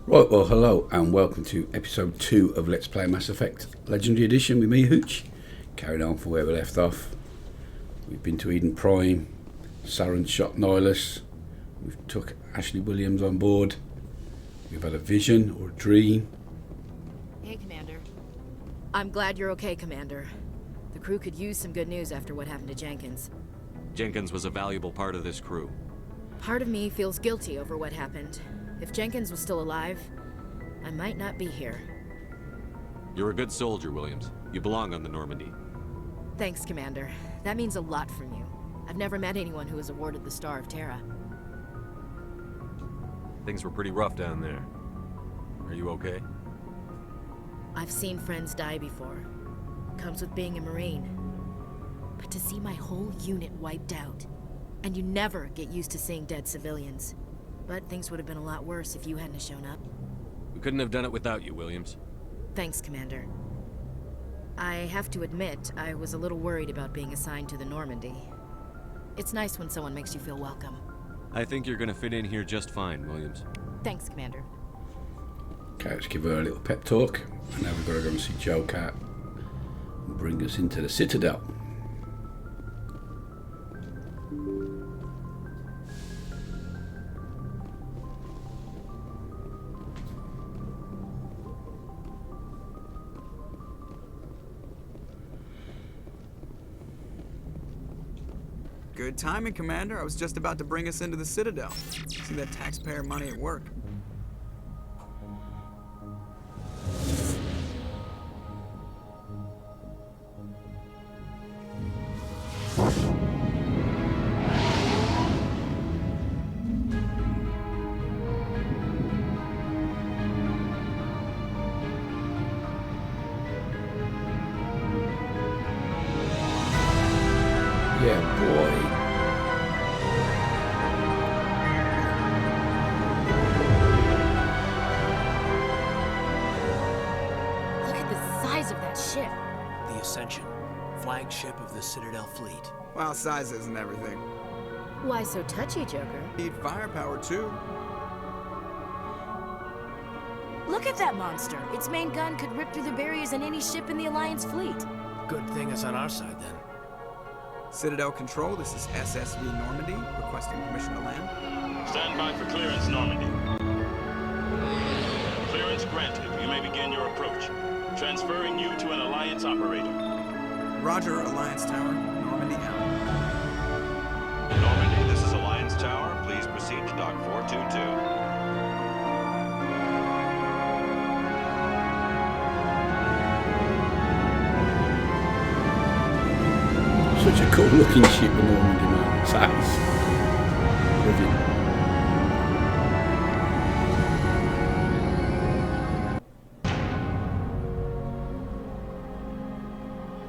Right, well, hello and welcome to episode 2 of Let's Play Mass Effect Legendary Edition with me, Hooch. Carrying on from where we left off. We've been to Eden Prime, Saren shot Nihilus, we've took Ashley Williams on board, we've had a vision or a dream. Hey, Commander. I'm glad you're okay, Commander. The crew could use some good news after what happened to Jenkins. Jenkins was a valuable part of this crew. Part of me feels guilty over what happened. If Jenkins was still alive, I might not be here. You're a good soldier, Williams. You belong on the Normandy. Thanks, Commander. That means a lot from you. I've never met anyone who was awarded the Star of Terra. Things were pretty rough down there. Are you okay? I've seen friends die before. Comes with being a Marine. But to see my whole unit wiped out, and you never get used to seeing dead civilians. But things would have been a lot worse if you hadn't shown up. We couldn't have done it without you, Williams. Thanks, Commander. I have to admit, I was a little worried about being assigned to the Normandy. It's nice when someone makes you feel welcome. I think you're gonna fit in here just fine, Williams. Thanks, Commander. Okay, let's give her a little pep talk. And now we've got to go and see Joe Cat and bring us into the Citadel. Good timing, Commander. I was just about to bring us into the Citadel. See that taxpayer money at work. Yeah, boy. Look at the size of that ship. The Ascension, flagship of the Citadel fleet. Well, size isn't everything. Why so touchy, Joker? Need firepower, too. Look at that monster. Its main gun could rip through the barriers in any ship in the Alliance fleet. Good thing it's on our side, then. Citadel Control, this is SSV Normandy, requesting permission to land. Stand by for clearance, Normandy. Clearance granted. You may begin your approach. Transferring you to an Alliance operator. Roger, Alliance Tower. Normandy out. Normandy, this is Alliance Tower. Please proceed to Dock 422. Such a cool looking ship, the Normandy, man. Size. Love it.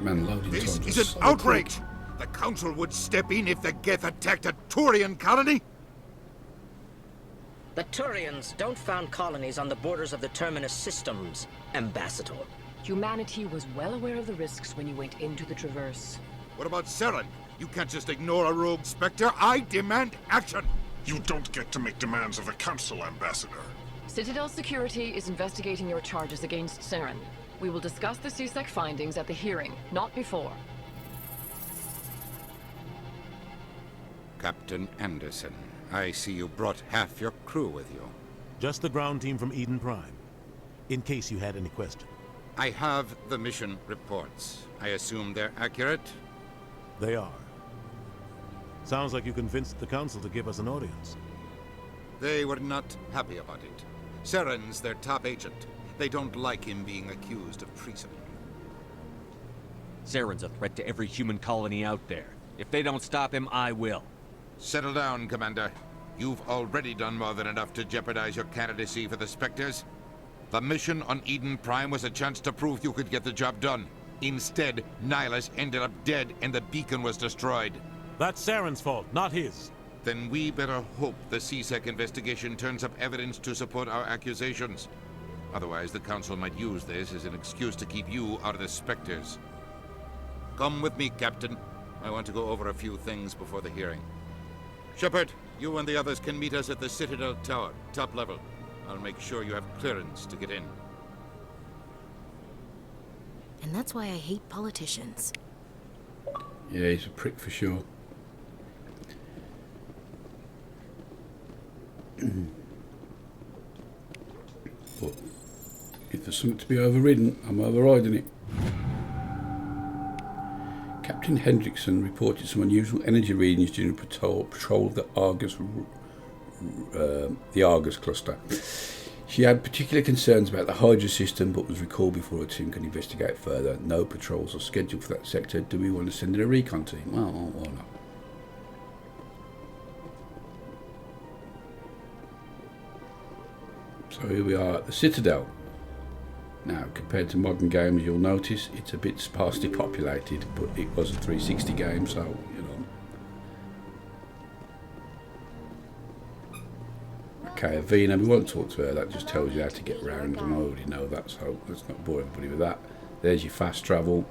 Man, loading This times is are an so outrage! quick. The Council would step in if the Geth attacked a Turian colony? The Turians don't found colonies on the borders of the Terminus systems, Ambassador. Humanity was well aware of the risks when you went into the Traverse. What about Saren? You can't just ignore a rogue Spectre. I demand action! You don't get to make demands of the Council, Ambassador. Citadel Security is investigating your charges against Saren. We will discuss the CSEC findings at the hearing, not before. Captain Anderson, I see you brought half your crew with you. Just the ground team from Eden Prime, in case you had any question. I have the mission reports. I assume they're accurate? They are. Sounds like you convinced the Council to give us an audience. They were not happy about it. Saren's their top agent. They don't like him being accused of treason. Saren's a threat to every human colony out there. If they don't stop him, I will. Settle down, Commander. You've already done more than enough to jeopardize your candidacy for the Spectres. The mission on Eden Prime was a chance to prove you could get the job done. Instead, Nihilus ended up dead and the beacon was destroyed. That's Saren's fault, not his. Then we better hope the CSEC investigation turns up evidence to support our accusations. Otherwise, the Council might use this as an excuse to keep you out of the Spectres. Come with me, Captain. I want to go over a few things before the hearing. Shepard, you and the others can meet us at the Citadel Tower, top level. I'll make sure you have clearance to get in. And that's why I hate politicians. Yeah, he's a prick for sure. But if there's something to be overridden, I'm overriding it. Captain Hendrickson reported some unusual energy readings during a patrol of the Argus cluster. She had particular concerns about the Hydra system, but was recalled before her team could investigate further. No patrols are scheduled for that sector. Do we want to send in a recon team? Well, why not? So here we are at the Citadel. Now, compared to modern games, you'll notice it's a bit sparsely populated, but it was a 360 game, so, you know. Okay, Avena, we won't talk to her, that just tells you how to get around, and I already know that, so let's not bore everybody with that. There's your fast travel.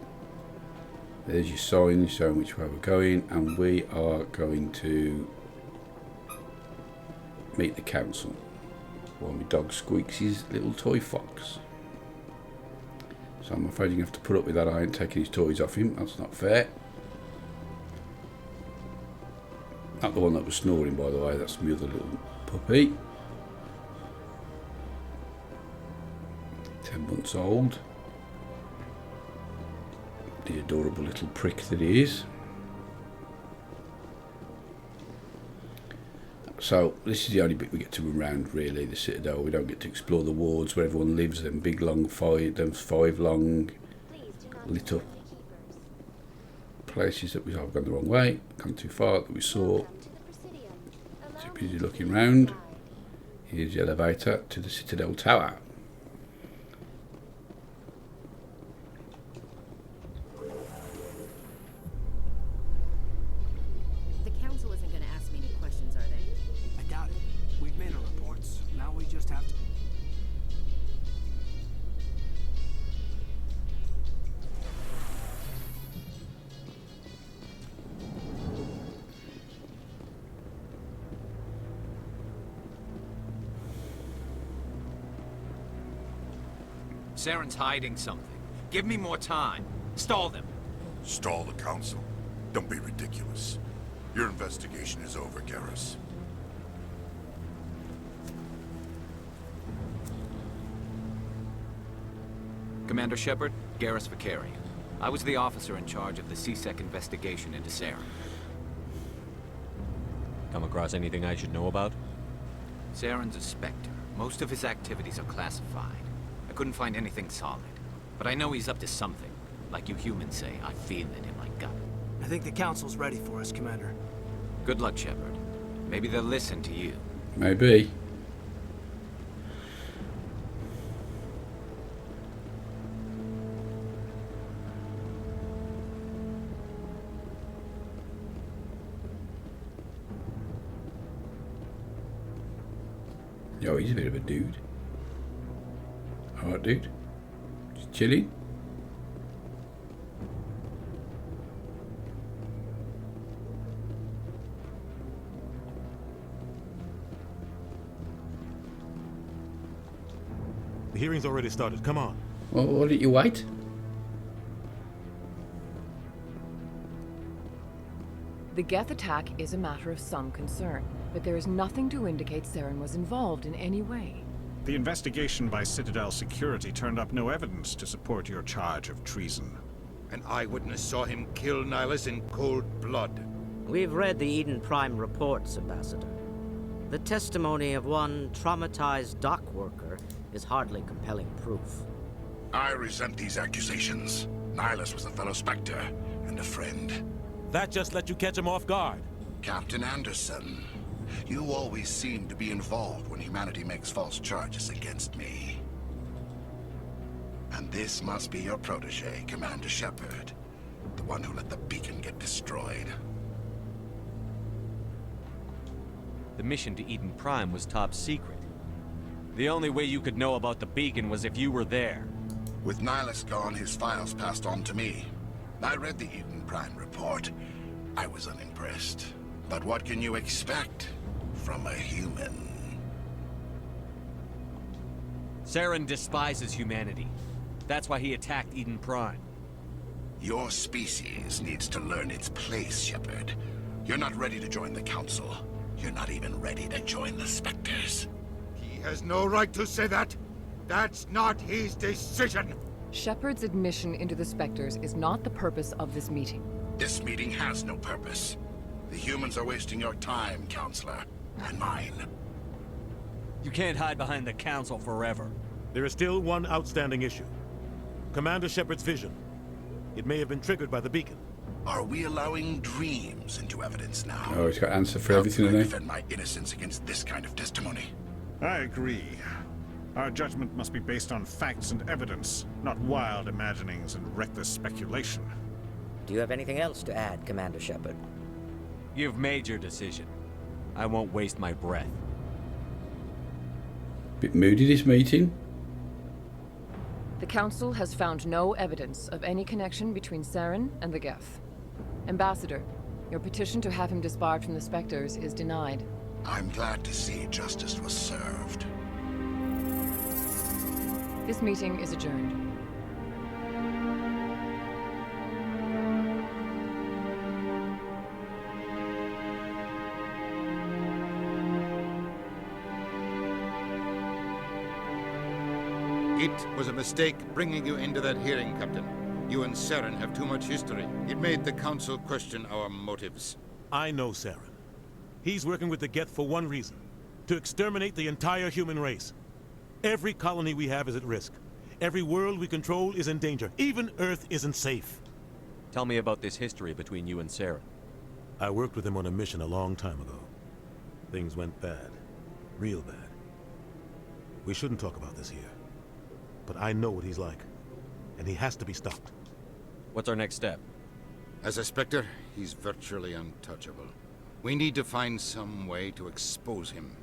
There's your sign showing which way we're going, and we are going to meet the council while my dog squeaks his little toy fox. So I'm afraid you're going to have to put up with that. I ain't taking his toys off him. That's not fair. Not the one that was snoring, by the way. That's my other little puppy. 10 months old. The adorable little prick that he is. So this is the only bit we get to run around, really, the Citadel. We don't get to explore the wards where everyone lives, them big long five long lit up places that I've gone the wrong way, gone too far, that we saw. Too busy looking round. Here's the elevator to the Citadel Tower. The council isn't going to ask me any questions, are they? I doubt it. We've made our reports. Now we just have to... Saren's hiding something. Give me more time. Stall them. Stall the council? Don't be ridiculous. Your investigation is over, Garrus. Commander Shepard, Garrus Vicarian. I was the officer in charge of the CSEC investigation into Saren. Come across anything I should know about? Saren's a Spectre. Most of his activities are classified. I couldn't find anything solid. But I know he's up to something. Like you humans say, I feel it in my gut. I think the council's ready for us, Commander. Good luck, Shepard. Maybe they'll listen to you. Maybe. Yo, he's a bit of a dude. Alright, dude. Just chilling. The hearing's already started. Come on. Well, why didn't you wait? The Geth attack is a matter of some concern, but there is nothing to indicate Saren was involved in any way. The investigation by Citadel Security turned up no evidence to support your charge of treason. An eyewitness saw him kill Nihilus in cold blood. We've read the Eden Prime reports, Ambassador. The testimony of one traumatized dock worker is hardly compelling proof. I resent these accusations. Nihilus was a fellow Spectre and a friend. That just let you catch him off guard. Captain Anderson, you always seem to be involved when humanity makes false charges against me. And this must be your protege, Commander Shepard. The one who let the beacon get destroyed. The mission to Eden Prime was top secret. The only way you could know about the beacon was if you were there. With Nihilus gone, his files passed on to me. I read the Eden Prime report. I was unimpressed. But what can you expect from a human? Saren despises humanity. That's why he attacked Eden Prime. Your species needs to learn its place, Shepard. You're not ready to join the Council. You're not even ready to join the Spectres. He has no right to say that. That's not his decision. Shepard's admission into the Spectres is not the purpose of this meeting. This meeting has no purpose. The humans are wasting your time, Counselor, and mine. You can't hide behind the Council forever. There is still one outstanding issue. Commander Shepard's vision. It may have been triggered by the beacon. Are we allowing dreams into evidence now? Oh, he's got an answer for everything, How can I hasn't he? defend my innocence against this kind of testimony? I agree. Our judgment must be based on facts and evidence, not wild imaginings and reckless speculation. Do you have anything else to add, Commander Shepard? You've made your decision. I won't waste my breath. Bit moody, this meeting. The Council has found no evidence of any connection between Saren and the Geth. Ambassador, your petition to have him disbarred from the Spectres is denied. I'm glad to see justice was served. This meeting is adjourned. It was a mistake bringing you into that hearing, Captain. You and Saren have too much history. It made the Council question our motives. I know Saren. He's working with the Geth for one reason. To exterminate the entire human race. Every colony we have is at risk. Every world we control is in danger. Even Earth isn't safe. Tell me about this history between you and Saren. I worked with him on a mission a long time ago. Things went bad. Real bad. We shouldn't talk about this here. But I know what he's like. And he has to be stopped. What's our next step? As a Spectre, he's virtually untouchable. We need to find some way to expose him.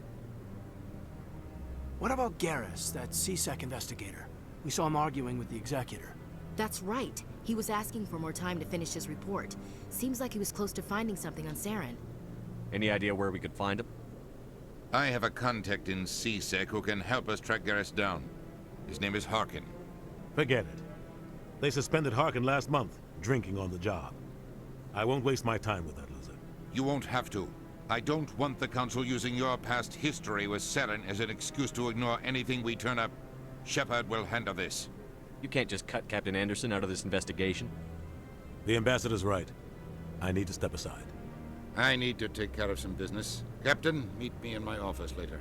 What about Garrus, that CSEC investigator? We saw him arguing with the Executor. That's right. He was asking for more time to finish his report. Seems like he was close to finding something on Saren. Any idea where we could find him? I have a contact in CSEC who can help us track Garrus down. His name is Harkin. Forget it. They suspended Harkin last month, drinking on the job. I won't waste my time with that loser. You won't have to. I don't want the Council using your past history with Saren as an excuse to ignore anything we turn up. Shepard will handle this. You can't just cut Captain Anderson out of this investigation. The Ambassador's right. I need to step aside. I need to take care of some business. Captain, meet me in my office later.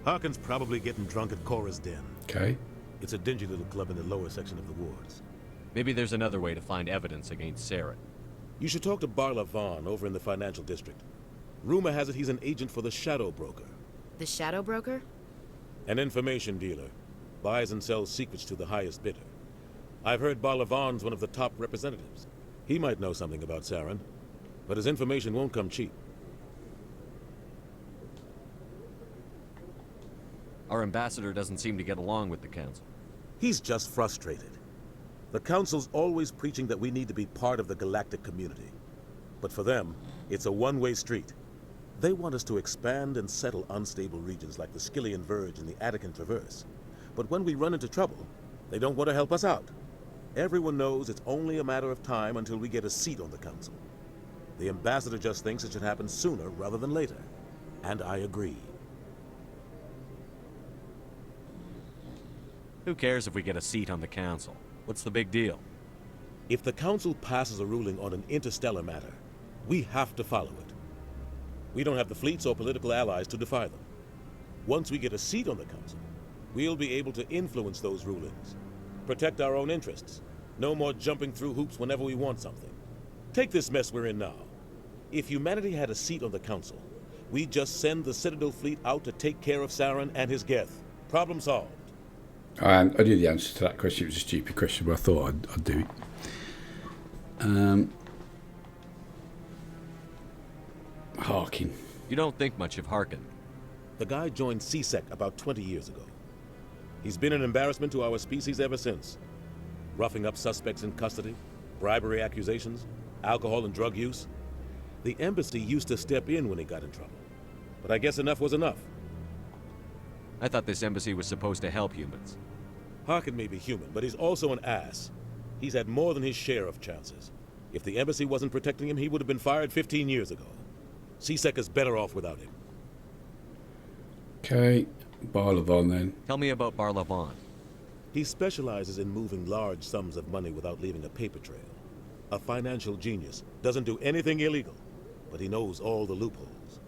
Harkin's probably getting drunk at Cora's Den. Okay. It's a dingy little club in the lower section of the wards. Maybe there's another way to find evidence against Saren. You should talk to Barla Vaughn over in the financial district. Rumor has it he's an agent for the Shadow Broker. The Shadow Broker? An information dealer. Buys and sells secrets to the highest bidder. I've heard Barla Vaughn's one of the top representatives. He might know something about Saren, but his information won't come cheap. Our ambassador doesn't seem to get along with the Council. He's just frustrated. The Council's always preaching that we need to be part of the galactic community. But for them, it's a one-way street. They want us to expand and settle unstable regions like the Skillian Verge and the Attican Traverse. But when we run into trouble, they don't want to help us out. Everyone knows it's only a matter of time until we get a seat on the Council. The Ambassador just thinks it should happen sooner rather than later. And I agree. Who cares if we get a seat on the Council? What's the big deal? If the Council passes a ruling on an interstellar matter, we have to follow it. We don't have the fleets or political allies to defy them. Once we get a seat on the Council, we'll be able to influence those rulings. Protect our own interests. No more jumping through hoops whenever we want something. Take this mess we're in now. If humanity had a seat on the Council, we'd just send the Citadel fleet out to take care of Saren and his Geth. Problem solved. I knew the answer to that question. It was a stupid question, but I thought I'd do it. Harkin. You don't think much of Harkin. The guy joined CSEC about 20 years ago. He's been an embarrassment to our species ever since. Roughing up suspects in custody, bribery accusations, alcohol and drug use. The embassy used to step in when he got in trouble. But I guess enough was enough. I thought this embassy was supposed to help humans. Harkin may be human, but he's also an ass. He's had more than his share of chances. If the embassy wasn't protecting him, he would have been fired 15 years ago. C-Sec is better off without him. Okay, Barlavon then. Tell me about Barlavon. He specializes in moving large sums of money without leaving a paper trail. A financial genius, doesn't do anything illegal, but he knows all the loopholes.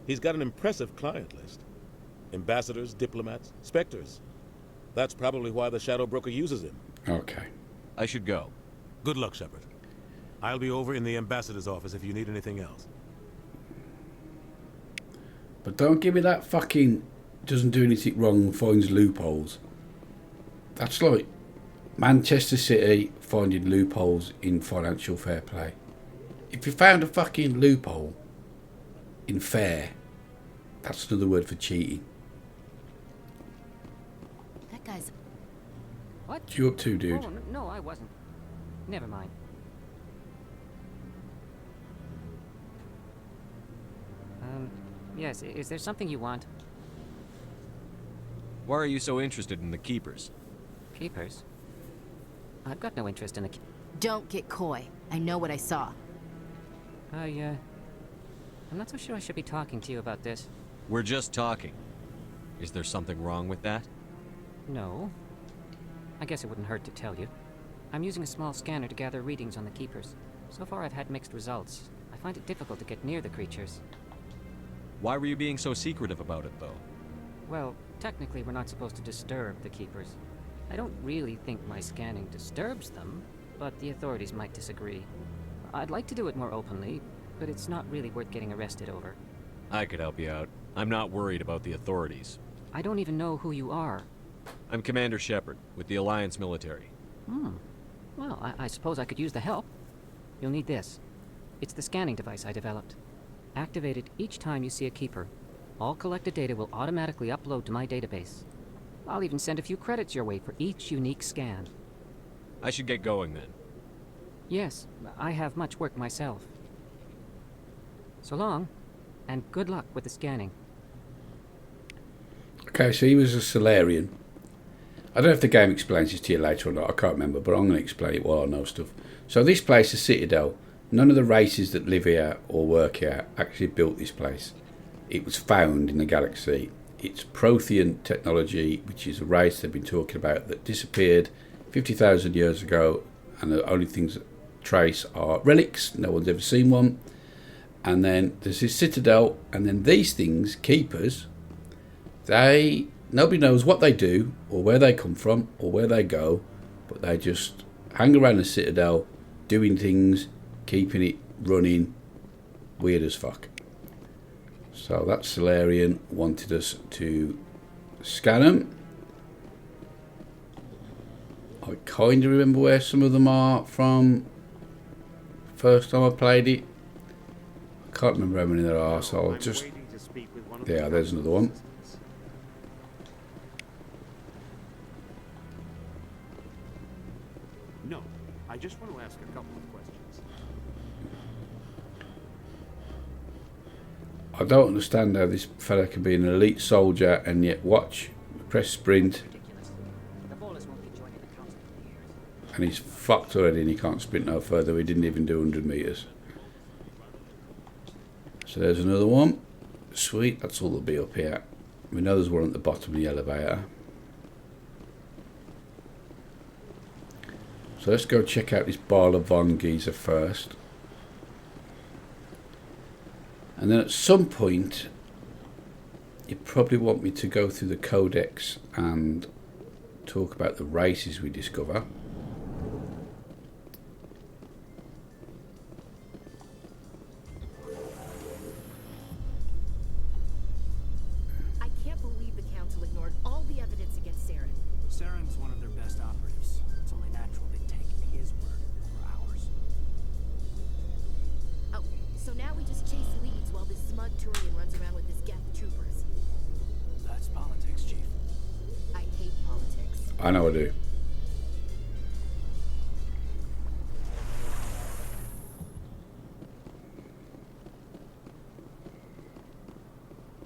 He's got an impressive client list. Ambassadors, diplomats, specters. That's probably why the Shadow Broker uses him. Okay. I should go. Good luck, Shepard. I'll be over in the ambassador's office if you need anything else. But don't give me that fucking doesn't do anything wrong, finds loopholes. That's like Manchester City finding loopholes in financial fair play. If you found a fucking loophole in fair, that's another word for cheating. That guy's... What? What you up to, dude? Oh, no, I wasn't. Never mind. Yes, is there something you want? Why are you so interested in the Keepers? Keepers? I've got no interest in the... Don't get coy. I know what I saw. I'm not so sure I should be talking to you about this. We're just talking. Is there something wrong with that? No. I guess it wouldn't hurt to tell you. I'm using a small scanner to gather readings on the Keepers. So far I've had mixed results. I find it difficult to get near the creatures. Why were you being so secretive about it, though? Well, technically we're not supposed to disturb the Keepers. I don't really think my scanning disturbs them, but the authorities might disagree. I'd like to do it more openly, but it's not really worth getting arrested over. I could help you out. I'm not worried about the authorities. I don't even know who you are. I'm Commander Shepard, with the Alliance military. Well, I suppose I could use the help. You'll need this. It's the scanning device I developed. Activate it each time you see a Keeper. All collected data will automatically upload to my database. I'll even send a few credits your way for each unique scan. I should get going then. Yes, I have much work myself. So long, and good luck with the scanning. Okay, so he was a Solarian. I don't know if the game explains this to you later or not, I can't remember, but I'm going to explain it while I know stuff. So this place is Citadel. None of the races that live here or work here actually built this place. It was found in the galaxy. It's Prothean technology, which is a race they've been talking about that disappeared 50,000 years ago, and the only things that trace are relics. No one's ever seen one. And then there's this Citadel, and then these things, Keepers, nobody knows what they do or where they come from or where they go, but they just hang around the Citadel doing things, keeping it running, weird as fuck. So that Solarian wanted us to scan them. I kind of remember where some of them are from first time I played it. I can't remember how many there are, so I'll just... Yeah, there's another one. No, I just want to ask a couple of questions. I don't understand how this fella can be an elite soldier and yet watch, press sprint, and he's fucked already and he can't sprint no further. He didn't even do 100 metres. So there's another one. Sweet, that's all there'll be up here. We know there's one at the bottom of the elevator. So let's go check out this Barlavon geezer first. And then at some point, you probably want me to go through the codex and talk about the races we discover. I can't believe the Council ignored all the evidence against Saren. Saren's one of their best operatives. It's only natural they take his word over ours. Oh, so now we just chase leads while this smug Turian runs around with his Geth troopers. That's politics, Chief. I hate politics. I know I do.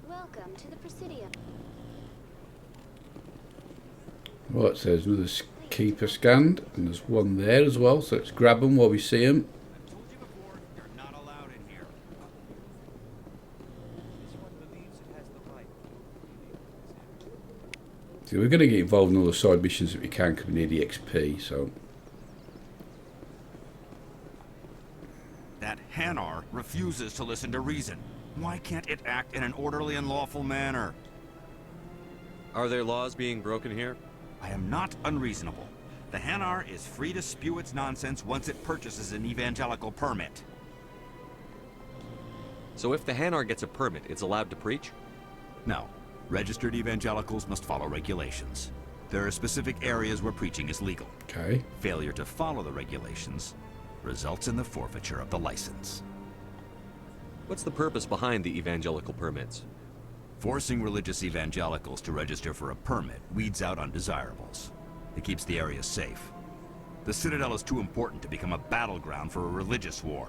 Welcome to the Presidium. Right, so there's another keeper scanned, and there's one there as well, so let's grab them while we see them. So we're going to get involved in all the side missions that we can because we need the XP, so... That Hanar refuses to listen to reason. Why can't it act in an orderly and lawful manner? Are there laws being broken here? I am not unreasonable. The Hanar is free to spew its nonsense once it purchases an evangelical permit. So if the Hanar gets a permit, it's allowed to preach? No. Registered evangelicals must follow regulations. There are specific areas where preaching is legal. Okay. Failure to follow the regulations results in the forfeiture of the license. What's the purpose behind the evangelical permits? Forcing religious evangelicals to register for a permit weeds out undesirables. It keeps the area safe. The Citadel is too important to become a battleground for a religious war.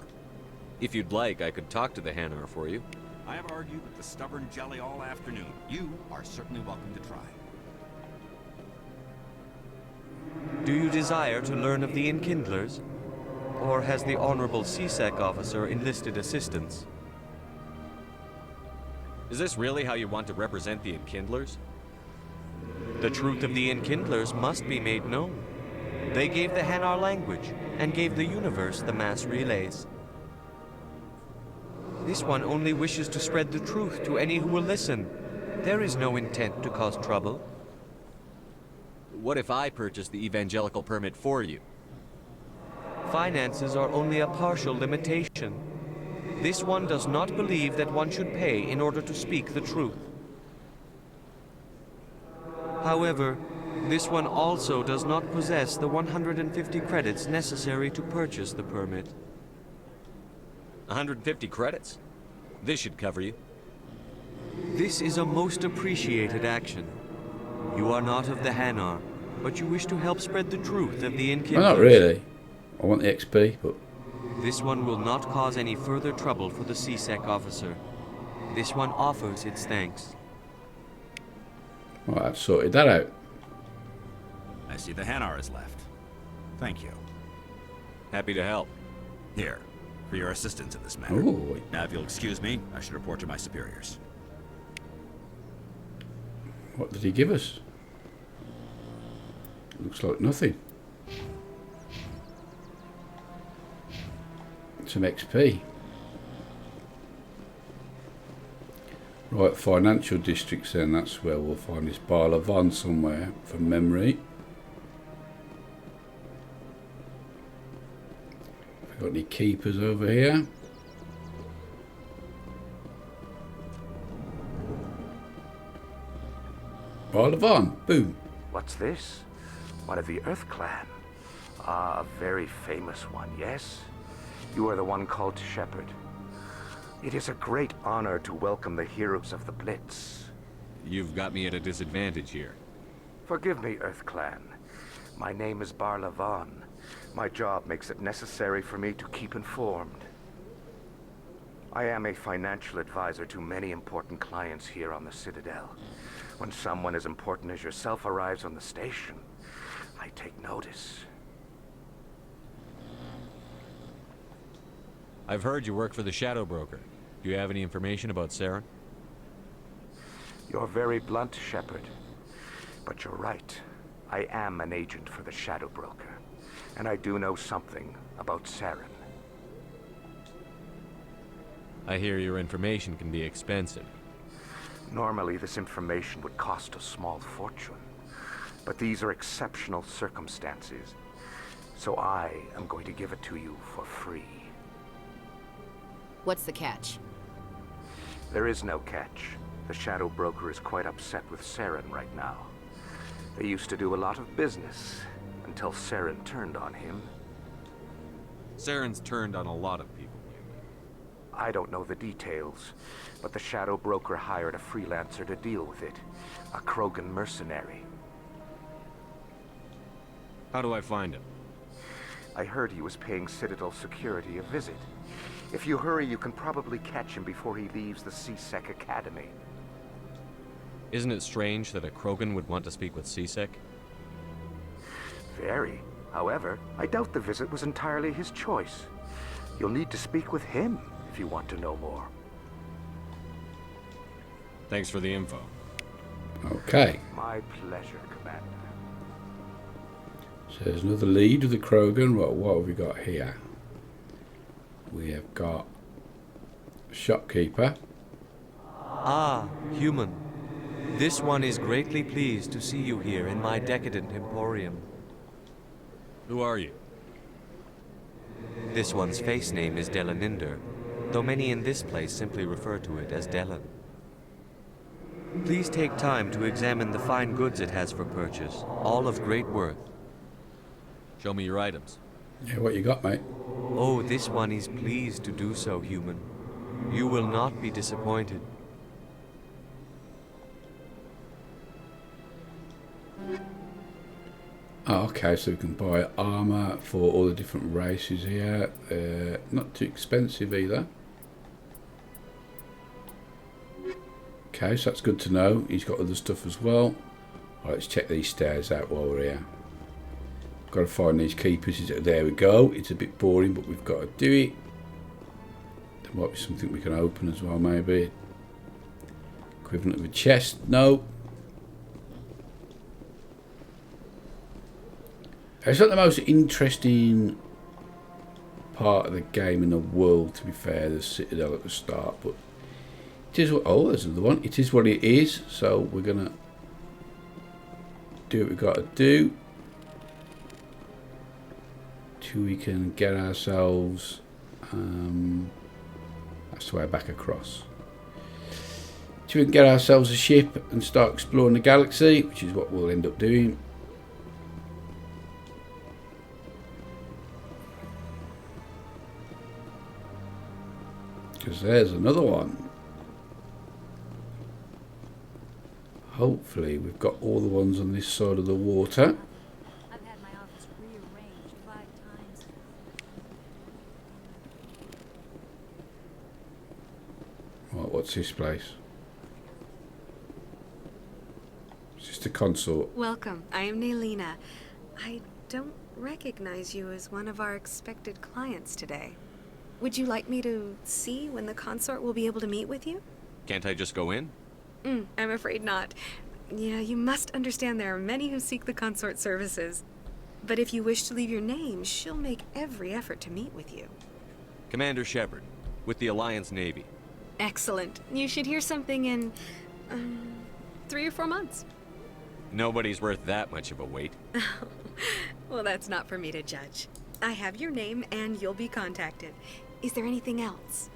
If you'd like, I could talk to the Hanar for you. I have argued with the stubborn jelly all afternoon. You are certainly welcome to try. Do you desire to learn of the Enkindlers? Or has the Honorable CSEC officer enlisted assistance? Is this really how you want to represent the Enkindlers? The truth of the Enkindlers must be made known. They gave the Hanar language, and gave the universe the mass relays. This one only wishes to spread the truth to any who will listen. There is no intent to cause trouble. What if I purchase the evangelical permit for you? Finances are only a partial limitation. This one does not believe that one should pay in order to speak the truth. However, this one also does not possess the 150 credits necessary to purchase the permit. 150 credits? This should cover you. This is a most appreciated action. You are not of the Hanar, but you wish to help spread the truth of the Enkindlers. Well, not really. I want the XP, but... This one will not cause any further trouble for the CSEC officer. This one offers its thanks. Right, I've sorted that out. I see the Hanar is left. Thank you. Happy to help. Here, for your assistance in this matter. Ooh. Now, if you'll excuse me, I should report to my superiors. What did he give us? Looks like nothing. Some XP. Right, financial districts then, that's where we'll find this Barlavon somewhere, from memory. Have we got any keepers over here? Barlavon, boom. What's this? One of the Earth Clan. Ah, a very famous one, yes? You are the one called Shepard. It is a great honor to welcome the heroes of the Blitz. You've got me at a disadvantage here. Forgive me, Earth Clan. My name is Barlavon. My job makes it necessary for me to keep informed. I am a financial advisor to many important clients here on the Citadel. When someone as important as yourself arrives on the station, I take notice. I've heard you work for the Shadow Broker. Do you have any information about Saren? You're very blunt, Shepard. But you're right. I am an agent for the Shadow Broker. And I do know something about Saren. I hear your information can be expensive. Normally, this information would cost a small fortune. But these are exceptional circumstances. So I am going to give it to you for free. What's the catch? There is no catch. The Shadow Broker is quite upset with Saren right now. They used to do a lot of business, until Saren turned on him. Saren's turned on a lot of people. I don't know the details, but the Shadow Broker hired a freelancer to deal with it. A Krogan mercenary. How do I find him? I heard he was paying Citadel security a visit. If you hurry, you can probably catch him before he leaves the CSEC Academy. Isn't it strange that a Krogan would want to speak with CSEC? Very. However, I doubt the visit was entirely his choice. You'll need to speak with him if you want to know more. Thanks for the info. Okay. My pleasure, Commander. So there's another lead with the Krogan. What have we got here? We have got shopkeeper. Ah, human. This one is greatly pleased to see you here in my decadent emporium. Who are you? This one's face name is Delaninder, though many in this place simply refer to it as Delan. Please take time to examine the fine goods it has for purchase, all of great worth. Show me your items. Yeah, what you got, mate? Oh, this one is pleased to do so, human. You will not be disappointed. Oh, okay, so we can buy armour for all the different races here. Not too expensive either. Okay, so that's good to know. He's got other stuff as well. Right, let's check these stairs out while we're here. Got to find these keepers. There we go. It's a bit boring, but we've got to do it. There might be something we can open as well, maybe. Equivalent of a chest. No. It's not the most interesting part of the game in the world, to be fair, the Citadel at the start, but it is what, oh, there's another one. It is what it is, so we're going to do what we've got to do till we can get ourselves, that's the way back across. Till we can get ourselves a ship and start exploring the galaxy, which is what we'll end up doing. Because there's another one. Hopefully we've got all the ones on this side of the water. I've had my office rearranged 5 times. Right, what's this place? It's just a consort. Welcome. I am Naylina. I don't recognize you as one of our expected clients today. Would you like me to see when the consort will be able to meet with you? Can't I just go in? I'm afraid not. Yeah, you must understand there are many who seek the consort services. But if you wish to leave your name, she'll make every effort to meet with you. Commander Shepard, with the Alliance Navy. Excellent. You should hear something in 3 or 4 months. Nobody's worth that much of a wait. Well, that's not for me to judge. I have your name and you'll be contacted. Is there anything else?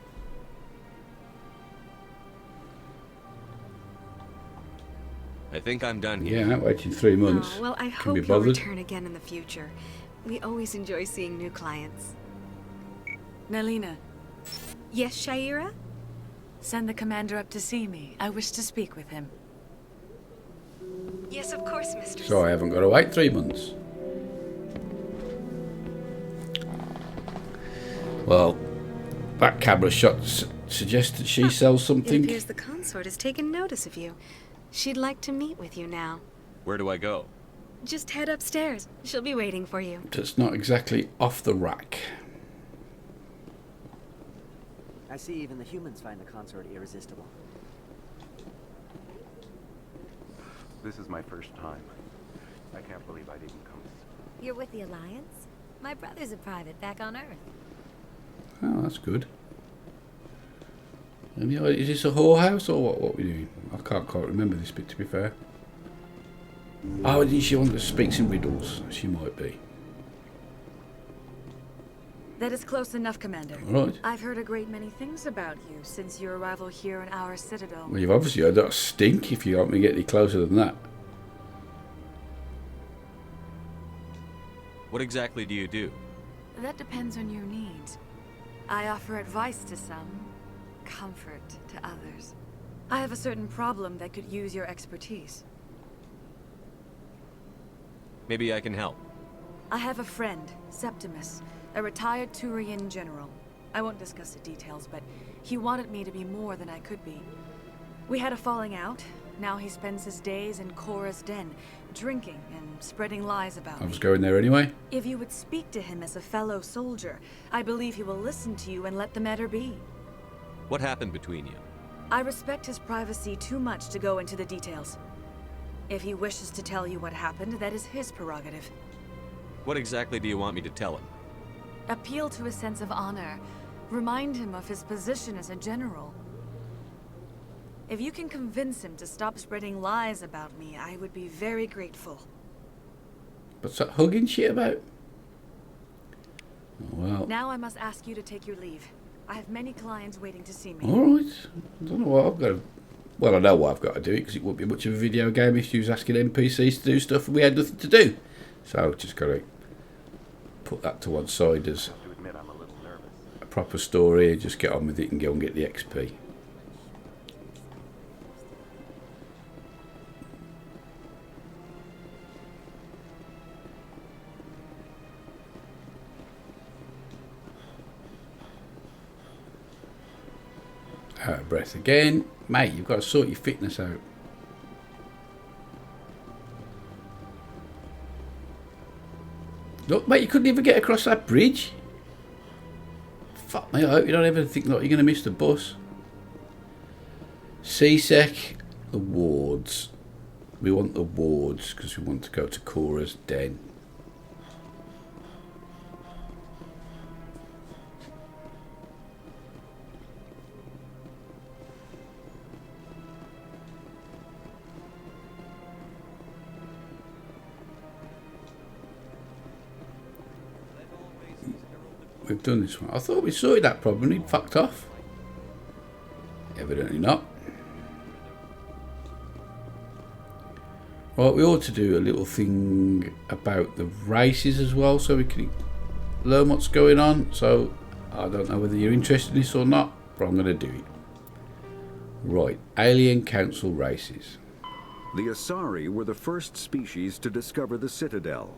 I think I'm done here. Yeah, waiting 3 months. Oh, well, I Can be hope you'll bothered. return again in the future. We always enjoy seeing new clients. Naylina, Yes, Shaira? send the commander up to see me. I wish to speak with him. Yes, of course, Mistress. So I haven't got to wait 3 months. Well, that camera shot suggests that she sells It something. appears the consort has taken notice of you. She'd like to meet with you now. Where do I go? Just head upstairs. She'll be waiting for you. That's not exactly off the rack. I see even the humans find the consort irresistible. This is my first time. I can't believe I didn't come. You're with the Alliance? My brother's a private back on Earth. Oh, that's good. And, you know, is this a whorehouse or what are we doing? I can't quite remember this bit, to be fair. Oh, is she one that speaks in riddles? She might be. That is close enough, Commander. Right. I've heard a great many things about you since your arrival here in our Citadel. Well, you've obviously heard that stink if you want me to get any closer than that. What exactly do you do? That depends on your needs. I offer advice to some, comfort to others. I have a certain problem that could use your expertise. Maybe I can help. I have a friend, Septimus, a retired Turian general. I won't discuss the details, but he wanted me to be more than I could be. We had a falling out, Now he spends his days in Cora's den, drinking and spreading lies about I was me. going there anyway. If you would speak to him as a fellow soldier, I believe he will listen to you and let the matter be. What happened between you? I respect his privacy too much to go into the details. If he wishes to tell you what happened, that is his prerogative. What exactly do you want me to tell him? Appeal to his sense of honor. Remind him of his position as a general. If you can convince him to stop spreading lies about me, I would be very grateful. What's that hugging shit about? Oh, well. Now I must ask you to take your leave. I have many clients waiting to see me. Alright. I don't know what I've got to... Well, I know what I've got to do, because it wouldn't be much of a video game if you was asking NPCs to do stuff and we had nothing to do. So, just got to put that to one side as a proper story and just get on with it and go and get the XP. Out of breath again. Mate, you've got to sort your fitness out. Look, mate, you couldn't even get across that bridge. Fuck me, I hope you don't ever think that you're going to miss the bus. CSEC, the wards. We want the wards because we want to go to Cora's den. We've done this one. I thought we sorted that problem. He'd fucked off. Evidently not. Right, we ought to do a little thing about the races as well, so we can learn what's going on. So I don't know whether you're interested in this or not, but I'm going to do it. Right, Alien Council races. The Asari were the first species to discover the Citadel.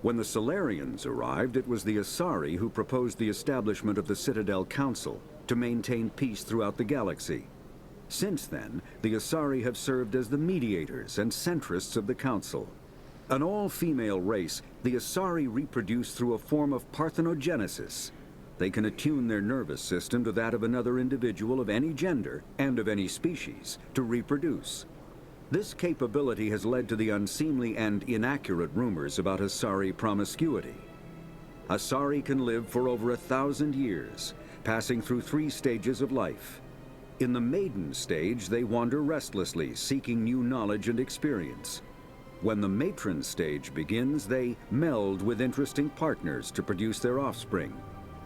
When the Solarians arrived, it was the Asari who proposed the establishment of the Citadel Council to maintain peace throughout the galaxy. Since then, the Asari have served as the mediators and centrists of the Council. An all-female race, the Asari reproduce through a form of parthenogenesis. They can attune their nervous system to that of another individual of any gender and of any species to reproduce. This capability has led to the unseemly and inaccurate rumors about Asari promiscuity. Asari can live for over 1,000 years, passing through 3 stages of life. In the maiden stage, they wander restlessly, seeking new knowledge and experience. When the matron stage begins, they meld with interesting partners to produce their offspring.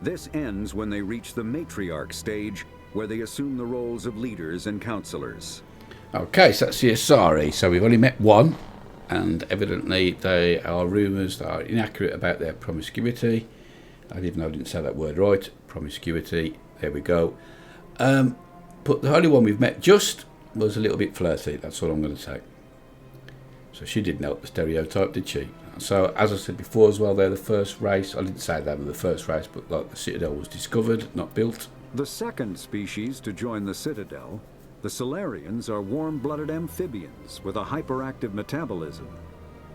This ends when they reach the matriarch stage, where they assume the roles of leaders and counselors. Okay, so that's the Asari. So we've only met one, and evidently they are rumours that are inaccurate about their promiscuity. Even though I didn't say that word right. Promiscuity. There we go. But the only one we've met just was a little bit flirty. That's all I'm going to say. So she didn't help the stereotype, did she? So as I said before as well, they're the first race. I didn't say they were the first race, but like the Citadel was discovered, not built. The second species to join the Citadel, the Solarians, are warm-blooded amphibians with a hyperactive metabolism.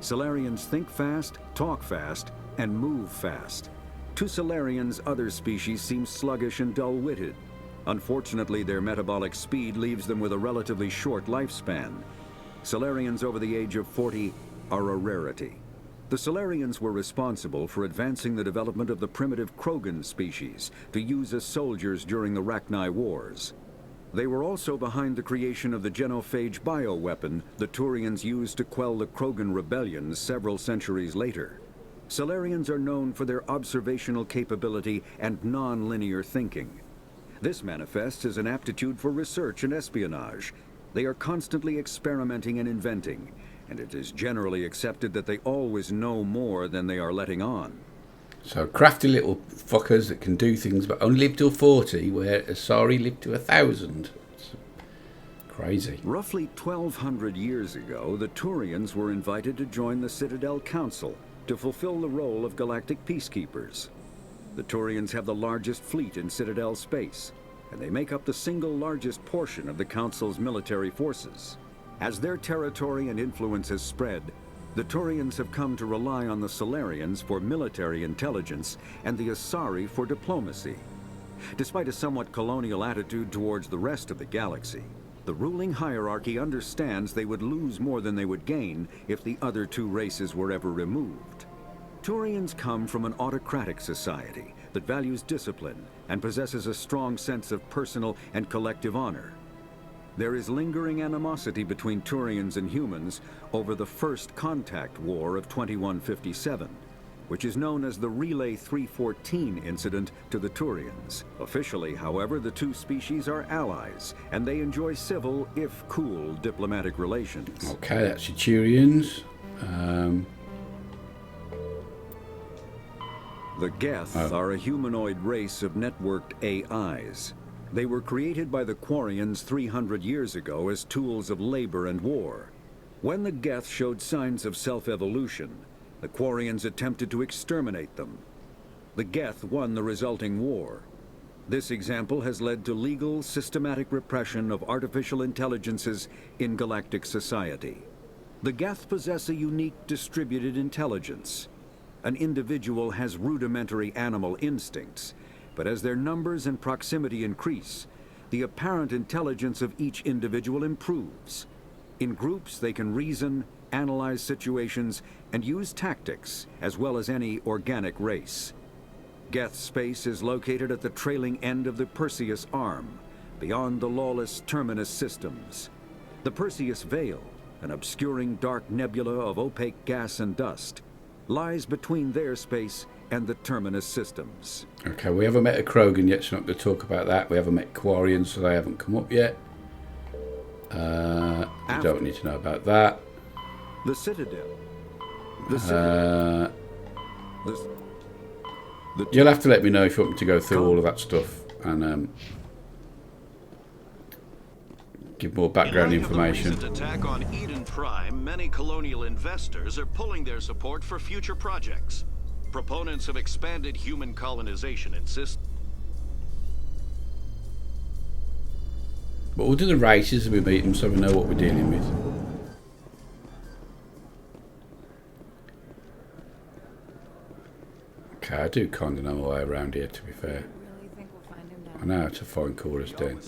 Solarians think fast, talk fast, and move fast. To Solarians, other species seem sluggish and dull-witted. Unfortunately, their metabolic speed leaves them with a relatively short lifespan. Solarians over the age of 40 are a rarity. The Solarians were responsible for advancing the development of the primitive Krogan species to use as soldiers during the Rachni Wars. They were also behind the creation of the genophage bioweapon the Turians used to quell the Krogan rebellions several centuries later. Solarians are known for their observational capability and non-linear thinking. This manifests as an aptitude for research and espionage. They are constantly experimenting and inventing, and it is generally accepted that they always know more than they are letting on. So crafty little fuckers that can do things but only live till 40, where Asari lived to 1,000. It's crazy. Roughly 1,200 years ago, the Turians were invited to join the Citadel Council to fulfill the role of galactic peacekeepers. The Turians have the largest fleet in Citadel space, and they make up the single largest portion of the Council's military forces. As their territory and influence has spread, the Turians have come to rely on the Solarians for military intelligence and the Asari for diplomacy. Despite a somewhat colonial attitude towards the rest of the galaxy, the ruling hierarchy understands they would lose more than they would gain if the other two races were ever removed. Turians come from an autocratic society that values discipline and possesses a strong sense of personal and collective honor. There is lingering animosity between Turians and humans over the First Contact War of 2157, which is known as the Relay 314 incident to the Turians. Officially, however, the two species are allies, and they enjoy civil, if cool, diplomatic relations. Okay, that's the Turians. The Geth are a humanoid race of networked AIs. They were created by the Quarians 300 years ago as tools of labor and war. When the Geth showed signs of self-evolution, the Quarians attempted to exterminate them. The Geth won the resulting war. This example has led to legal, systematic repression of artificial intelligences in galactic society. The Geth possess a unique distributed intelligence. An individual has rudimentary animal instincts, but as their numbers and proximity increase, the apparent intelligence of each individual improves. In groups, they can reason, analyze situations, and use tactics, as well as any organic race. Geth space is located at the trailing end of the Perseus Arm, beyond the lawless Terminus systems. The Perseus Veil, an obscuring dark nebula of opaque gas and dust, lies between their space and the Terminus systems. Okay, we haven't met a Krogan yet, so not going to talk about that. We haven't met Quarians, so they haven't come up yet. You don't need to know about that. The Citadel. You'll have to let me know if you want me to go through all of that stuff and give more background information. In the recent attack on Eden Prime, many colonial investors are pulling their support for future projects. Proponents of expanded human colonization insist. But we'll do the races as we meet them so we know what we're dealing with. Okay, I do kind of know my way around here, to be fair. I know how to find Cora's Den.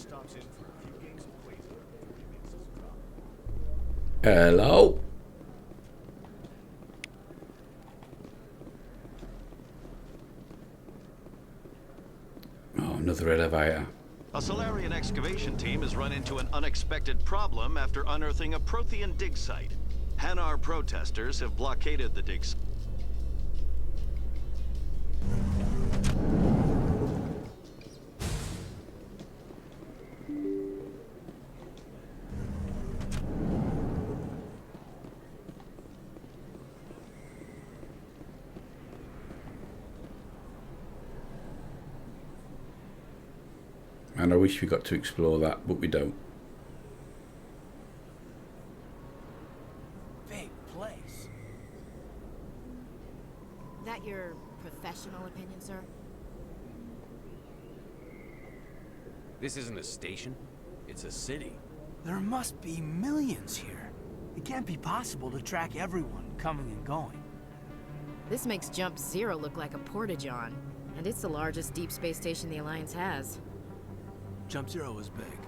Hello? Oh, another elevator. A Solarian excavation team has run into an unexpected problem after unearthing a Prothean dig site. Hanar protesters have blockaded the dig site. And I wish we got to explore that, but we don't. Big place. That your professional opinion, sir? This isn't a station. It's a city. There must be millions here. It can't be possible to track everyone coming and going. This makes Jump Zero look like a porta-john, and it's the largest deep space station the Alliance has. Jump Zero is big,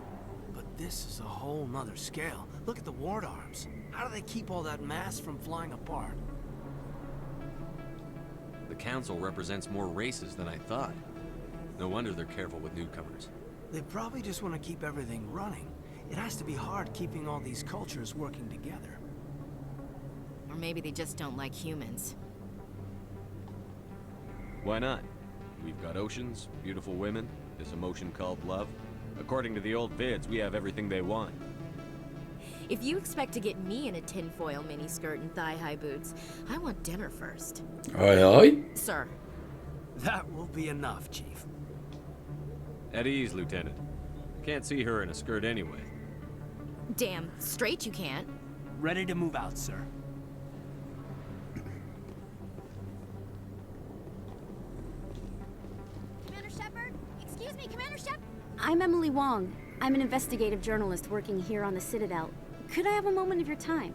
but this is a whole nother scale. Look at the ward arms. How do they keep all that mass from flying apart? The Council represents more races than I thought. No wonder they're careful with newcomers. They probably just want to keep everything running. It has to be hard keeping all these cultures working together. Or maybe they just don't like humans. Why not? We've got oceans, beautiful women, this emotion called love. According to the old vids, we have everything they want. If you expect to get me in a tinfoil miniskirt and thigh-high boots, I want dinner first. Aye, aye. Sir. That will be enough, Chief. At ease, Lieutenant. Can't see her in a skirt anyway. Damn straight you can't. Ready to move out, sir. Commander Shepard? Excuse me, Commander Shepard? I'm Emily Wong. I'm an investigative journalist working here on the Citadel. Could I have a moment of your time?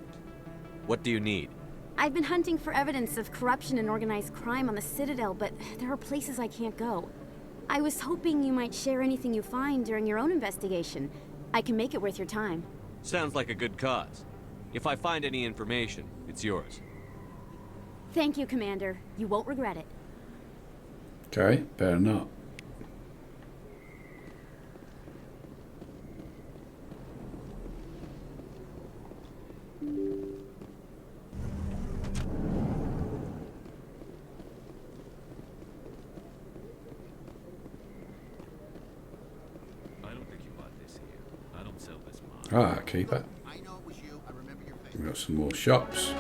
What do you need? I've been hunting for evidence of corruption and organized crime on the Citadel, but there are places I can't go. I was hoping you might share anything you find during your own investigation. I can make it worth your time. Sounds like a good cause. If I find any information, it's yours. Thank you, Commander. You won't regret it. Okay, better not. Ah, keeper. We've got some more shops.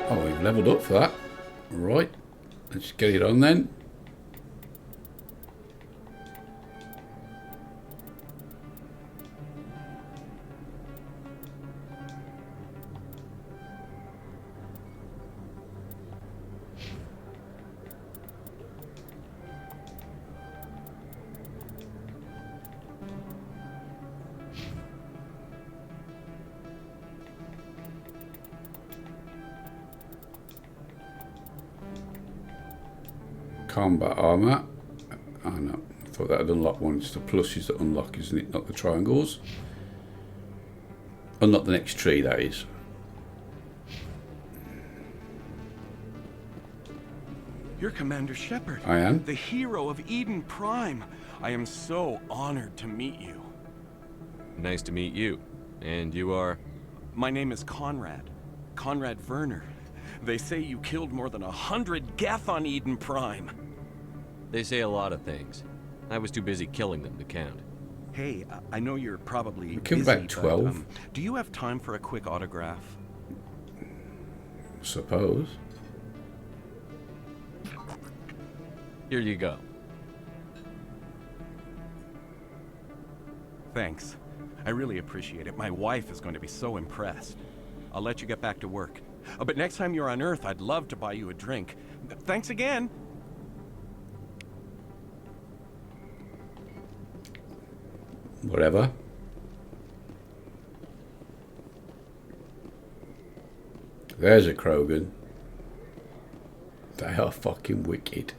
Oh, we've leveled up for that. Right. Let's get it on then. Combat armor. Oh no, I thought that had unlocked one. It's the pluses that unlock, isn't it? Not the triangles. Unlock the next tree, that is. You're Commander Shepard. I am. The hero of Eden Prime. I am so honored to meet you. Nice to meet you. And you are? My name is Conrad. Conrad Werner. They say you killed more than 100 Geth on Eden Prime. They say a lot of things. I was too busy killing them to count. Hey, I know you're probably We killed busy, about 12. but, do you have time for a quick autograph? Suppose. Here you go. Thanks. I really appreciate it. My wife is going to be so impressed. I'll let you get back to work. But next time you're on Earth, I'd love to buy you a drink. Thanks again. Whatever. There's a Krogan. They are fucking wicked.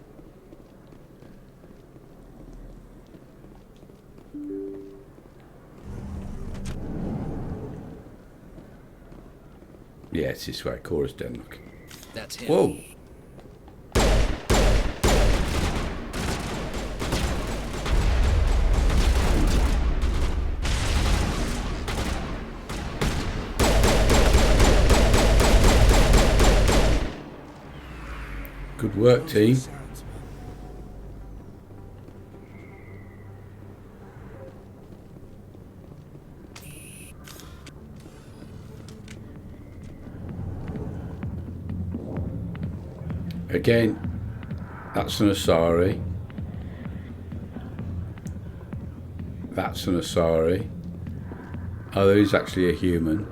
Yeah, it's this way. Chorus Den, look. That's him. Whoa. Good work, team. Again, that's an Asari. That's an Asari. Oh, there is actually a human.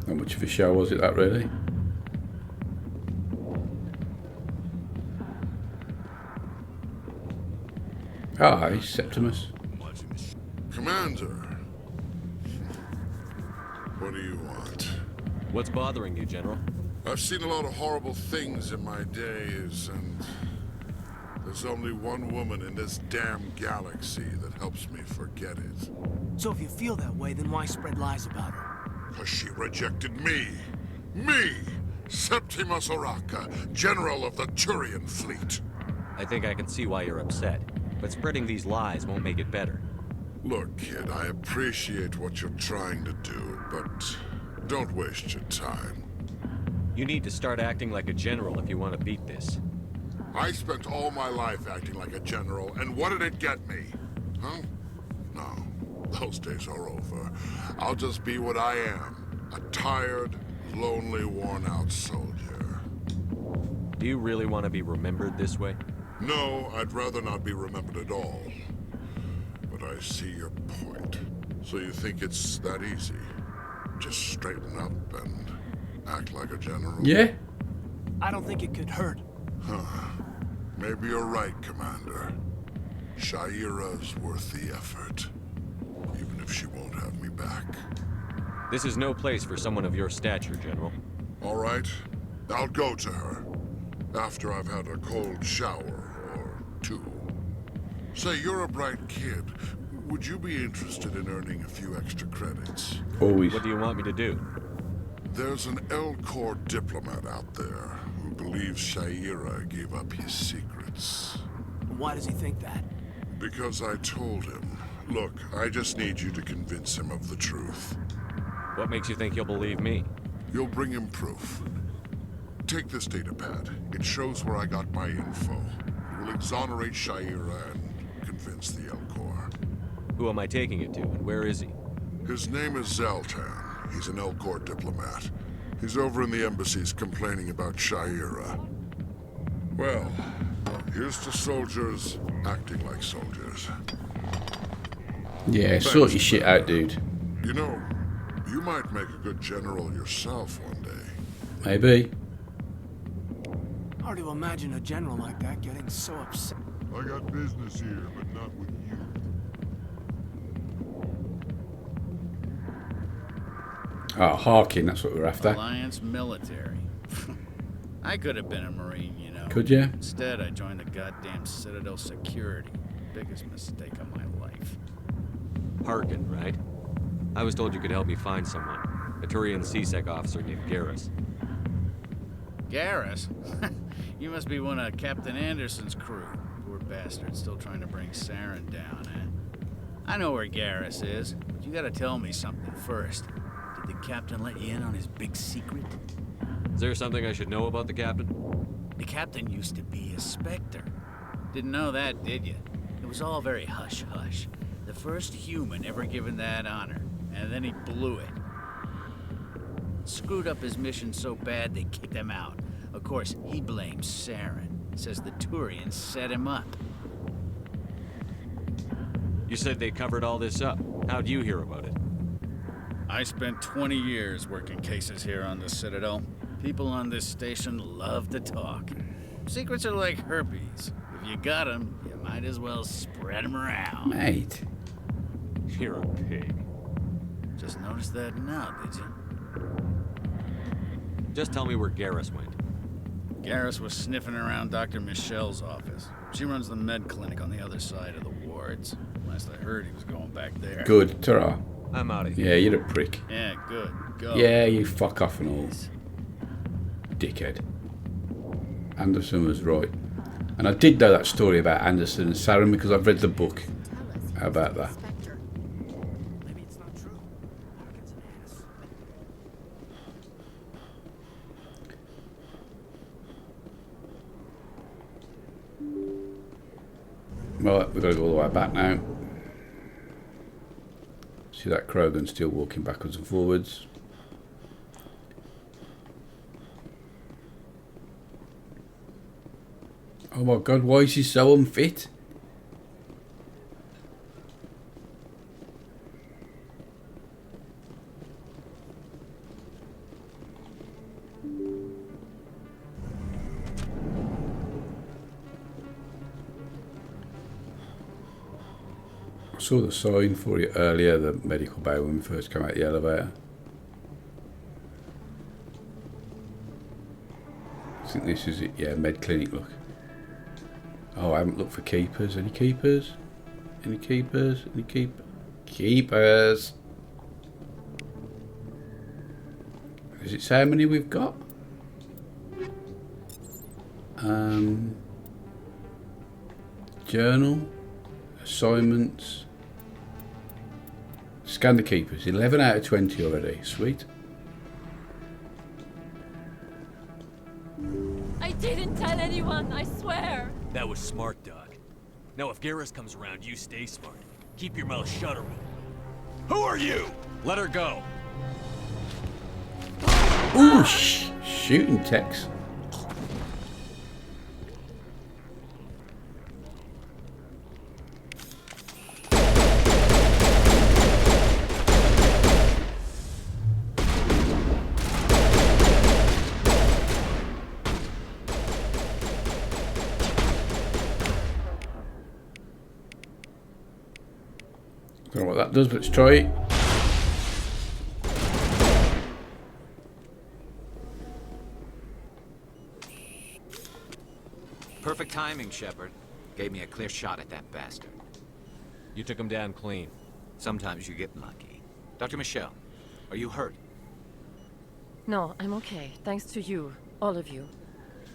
Not much of a show, was it, that really? Oh, hi, Septimus. Commander. What do you want? What's bothering you, General? I've seen a lot of horrible things in my days, and there's only one woman in this damn galaxy that helps me forget it. So if you feel that way, then why spread lies about her? Because she rejected me. Me! Septimus Oraka, General of the Turian Fleet. I think I can see why you're upset, but spreading these lies won't make it better. Look, kid, I appreciate what you're trying to do, but don't waste your time. You need to start acting like a general if you want to beat this. I spent all my life acting like a general, and what did it get me? Huh? No, those days are over. I'll just be what I am, a tired, lonely, worn-out soldier. Do you really want to be remembered this way? No, I'd rather not be remembered at all. But I see your point. So you think it's that easy? just straighten up and act like a general? Yeah? I don't think it could hurt. Huh. Maybe you're right, Commander. Shaira's worth the effort. Even if she won't have me back. This is no place for someone of your stature, General. All right. I'll go to her. After I've had a cold shower or two. Say, you're a bright kid. Would you be interested in earning a few extra credits? Always. What do you want me to do? There's an L-Corps diplomat out there who believes Shaira gave up his secrets. Why does he think that? Because I told him. Look, I just need you to convince him of the truth. What makes you think he'll believe me? You'll bring him proof. Take this data pad. It shows where I got my info. It will exonerate Shaira and convince the L-Corps. Who am I taking it to, and where is he? His name is Zaltan. He's an L-Corps diplomat. He's over in the embassies complaining about Shaira. Well, here's to soldiers acting like soldiers. Yeah, sort your shit out, dude. You know, you might make a good general yourself one day. Maybe. Hard to imagine a general like that getting so upset. I got business here, but not with you. Oh, Harkin, that's what we're after. Alliance military. I could have been a Marine, you know. Could ya? Instead, I joined the goddamn Citadel security. Biggest mistake of my life. Harkin, right? I was told you could help me find someone. A Turian CSEC officer named Garrus. Garrus? You must be one of Captain Anderson's crew. Poor bastard, still trying to bring Saren down, eh? I know where Garrus is, but you gotta tell me something first. Did the captain let you in on his big secret? Is there something I should know about the captain? The captain used to be a Spectre. Didn't know that, did you? It was all very hush-hush. The first human ever given that honor, and then he blew it. Screwed up his mission so bad they kicked him out. Of course, he blames Saren. Says the Turians set him up. You said they covered all this up. How'd you hear about it? I spent 20 years working cases here on the Citadel. People on this station love to talk. Secrets are like herpes. If you got them, you might as well spread them around. Mate. You're a pig. Just noticed that now, did you? Just tell me where Garrus went. Garrus was sniffing around Dr. Michelle's office. She runs the med clinic on the other side of the wards. Last I heard, he was going back there. Good, ta-ra. I'm out of here. Yeah, you're a prick. Yeah, good. Go. Yeah, you fuck off and all. Dickhead. Anderson was right. And I did know that story about Anderson and Saren because I've read the book. How about that? Maybe it's not true. Harkin's an ass. Right, we've got to go all the way back now. See that Krogan still walking backwards and forwards. Oh my god, why is he so unfit? I saw the sign for it earlier, the medical bay, when we first came out the elevator. I think this is it, yeah, med clinic, look. Oh, I haven't looked for keepers. Any keepers? Any keepers? Any keepers? Does it say how many we've got? Journal, assignments, scan the keepers. 11 out of 20 already. Sweet. I didn't tell anyone, I swear. That was smart, Doc. Now if Garrus comes around, you stay smart. Keep your mouth shut around. Who are you? Let her go. Ooh, shooting techs. Don't know what that does, but let's try it. Perfect timing, Shepard. Gave me a clear shot at that bastard. You took him down clean. Sometimes you get lucky. Dr. Michelle, are you hurt? No, I'm okay. Thanks to you. All of you.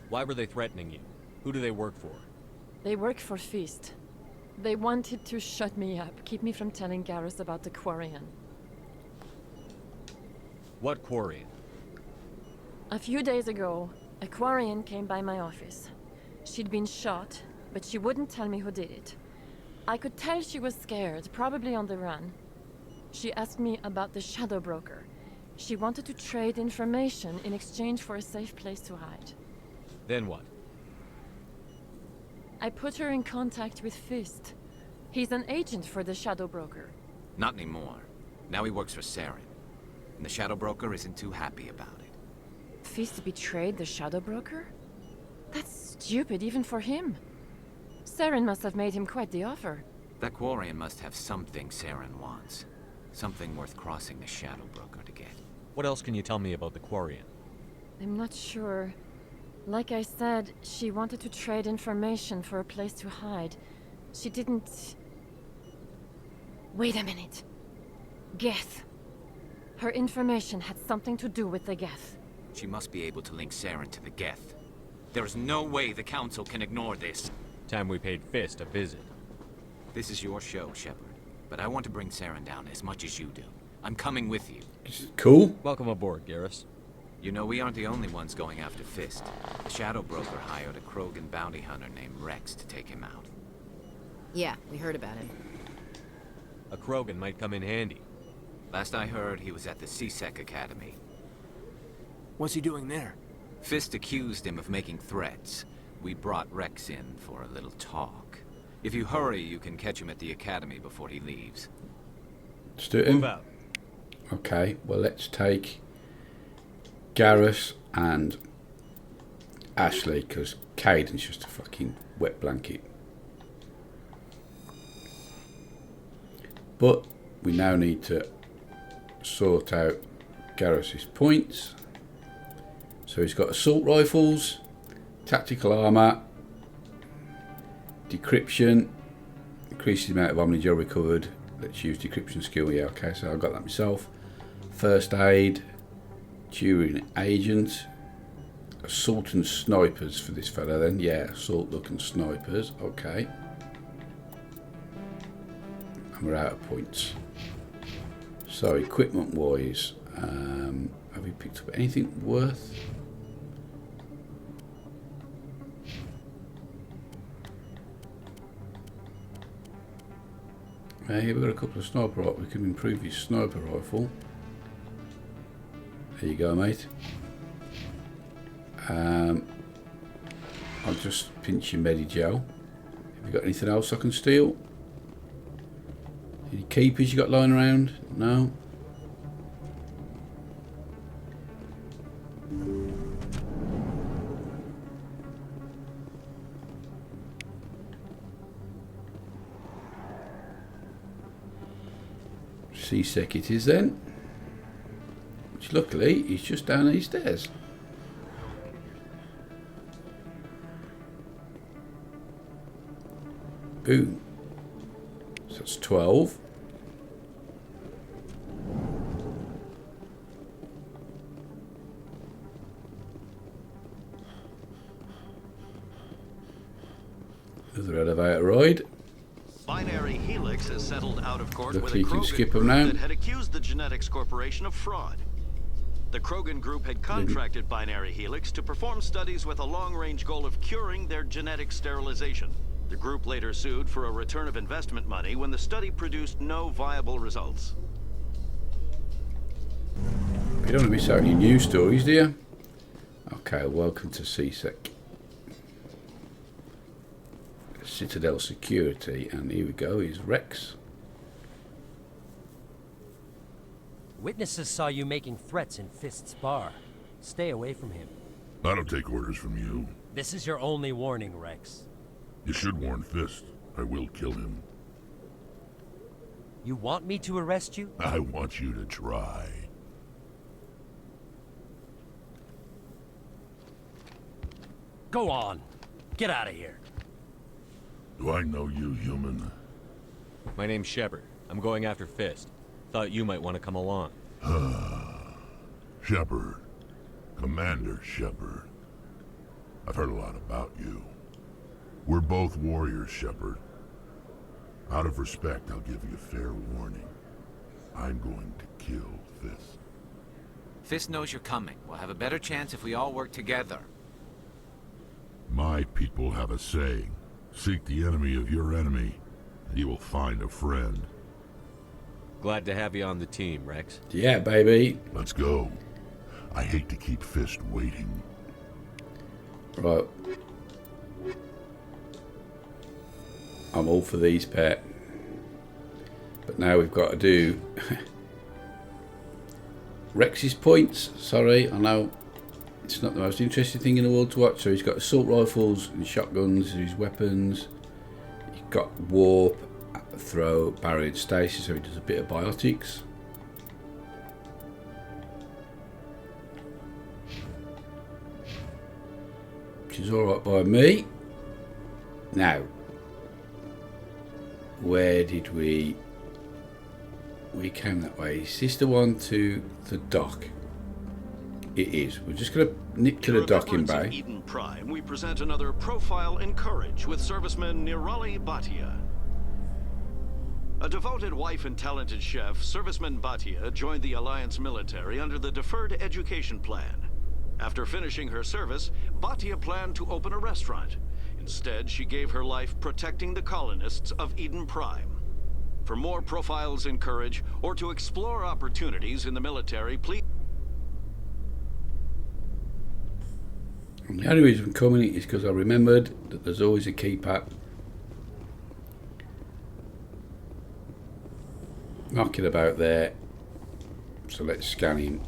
Why were they threatening you? Who do they work for? They work for Feast. They wanted to shut me up, keep me from telling Garrus about the Quarian. What Quarian? A few days ago, a Quarian came by my office. She'd been shot, but she wouldn't tell me who did it. I could tell she was scared, probably on the run. She asked me about the Shadow Broker. She wanted to trade information in exchange for a safe place to hide. Then what? I put her in contact with Fist. He's an agent for the Shadow Broker. Not anymore. Now he works for Saren. And the Shadow Broker isn't too happy about it. Fist betrayed the Shadow Broker? That's stupid even for him. Saren must have made him quite the offer. That Quarian must have something Saren wants. Something worth crossing the Shadow Broker to get. What else can you tell me about the Quarian? I'm not sure. Like I said, she wanted to trade information for a place to hide. She didn't... Wait a minute. Geth. Her information had something to do with the Geth. She must be able to link Saren to the Geth. There is no way the Council can ignore this. Time we paid Fist a visit. This is your show, Shepard. But I want to bring Saren down as much as you do. I'm coming with you. Cool. Welcome aboard, Garrus. You know, we aren't the only ones going after Fist. The Shadow Broker hired a Krogan bounty hunter named Rex to take him out. Yeah, we heard about him. A Krogan might come in handy. Last I heard, he was at the CSEC Academy. What's he doing there? Fist accused him of making threats. We brought Rex in for a little talk. If you hurry, you can catch him at the Academy before he leaves. Let's do it. Move out. Okay, well, let's take Garrus and Ashley, because Caden's just a fucking wet blanket. But we now need to sort out Garrus's points. So he's got assault rifles, tactical armour, decryption, increases the amount of omnigel recovered. Let's use decryption skill. Yeah, okay, so I've got that myself. First aid, Turing agent, assault and snipers for this fella then. Yeah, assault look and snipers. Okay. And we're out of points. So equipment wise, have we picked up anything worth? Here we've got a couple of sniper rifles. We can improve his sniper rifle. There you go, mate. I'll just pinch your Medigel. Have you got anything else I can steal? Any keepers you got lying around? No? CSEC it is then. Which luckily he's just down these stairs. Boom. So that's 12. Another elevator ride. Binary Helix has settled out of court with a Luckily you can Krogan skip group them now. that had accused the Genetics Corporation of fraud. The Krogan group had contracted Binary Helix to perform studies with a long-range goal of curing their genetic sterilization. The group later sued for a return of investment money when the study produced no viable results. You don't want to miss out on your news stories, do you? Okay, welcome to CSEC. Citadel Security, and here we go, is Rex. Witnesses saw you making threats in Fist's bar. Stay away from him. I don't take orders from you. This is your only warning, Rex. You should warn Fist. I will kill him. You want me to arrest you? I want you to try. Go on. Get out of here. Do I know you, human? My name's Shepard. I'm going after Fist. Thought you might want to come along. Shepard. Commander Shepard. I've heard a lot about you. We're both warriors, Shepard. Out of respect, I'll give you a fair warning. I'm going to kill Fist. Fist knows you're coming. We'll have a better chance if we all work together. My people have a saying. Seek the enemy of your enemy, and you will find a friend. Glad to have you on the team, Rex. Yeah, baby. Let's go. I hate to keep Fist waiting. Right. I'm all for these, pet. But now we've got to do Rex's points. Sorry, I know it's not the most interesting thing in the world to watch. So he's got assault rifles and shotguns, his weapons. He's got warp, throw, barrier, and stasis, so he does a bit of biotics. Which is alright by me. Now, where did we came that way? Is this the one to the dock? It is. We're just going to nip to the docking bay. Eden Prime, we present another Profile in Courage with serviceman Nirali Bhatia. A devoted wife and talented chef, serviceman Bhatia joined the Alliance military under the Deferred Education Plan. After finishing her service, Bhatia planned to open a restaurant. Instead, she gave her life protecting the colonists of Eden Prime. For more Profiles in Courage, or to explore opportunities in the military, please... And the only reason I'm coming is because I remembered that there's always a keypad knocking about there. So let's scan him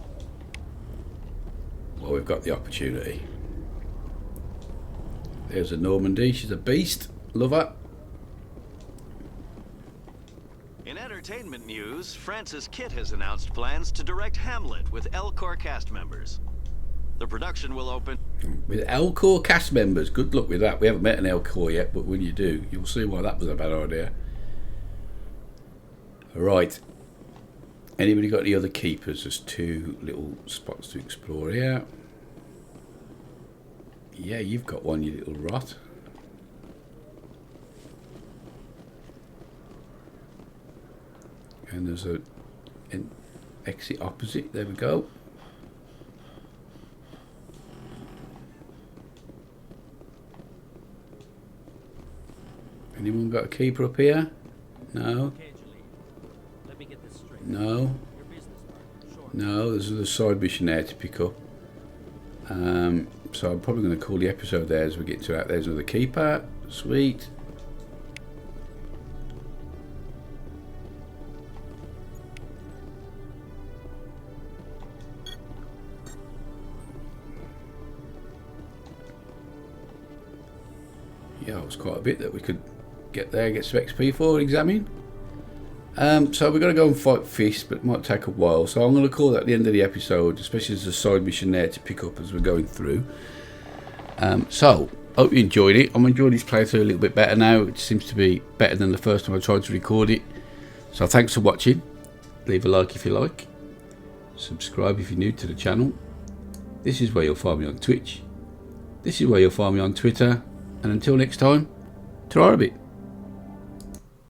while we've got the opportunity. There's a Normandy. She's a beast. Love her. In entertainment news, Francis Kitt has announced plans to direct Hamlet with L-Corps cast members. The production will open... With L-Corps cast members. Good luck with that. We haven't met an L-Corps yet, but when you do, you'll see why that was a bad idea. Right. Anybody got any other keepers? There's two little spots to explore here. Yeah, you've got one, you little rot. And there's an exit opposite. There we go. Anyone got a keeper up here? No. No. No, there's another side mission there to pick up. So I'm probably going to call the episode there as we get to that. There's another keeper. Sweet. Yeah, it was quite a bit that we could get there, get some XP for, examine. So we're going to go and fight Fist, but it might take a while. So I'm going to call that the end of the episode, especially as a side mission there to pick up as we're going through. So, hope you enjoyed it. I'm enjoying this playthrough a little bit better now. It seems to be better than the first time I tried to record it. So thanks for watching. Leave a like if you like. Subscribe if you're new to the channel. This is where you'll find me on Twitch. This is where you'll find me on Twitter. And until next time, ta-ra a bit.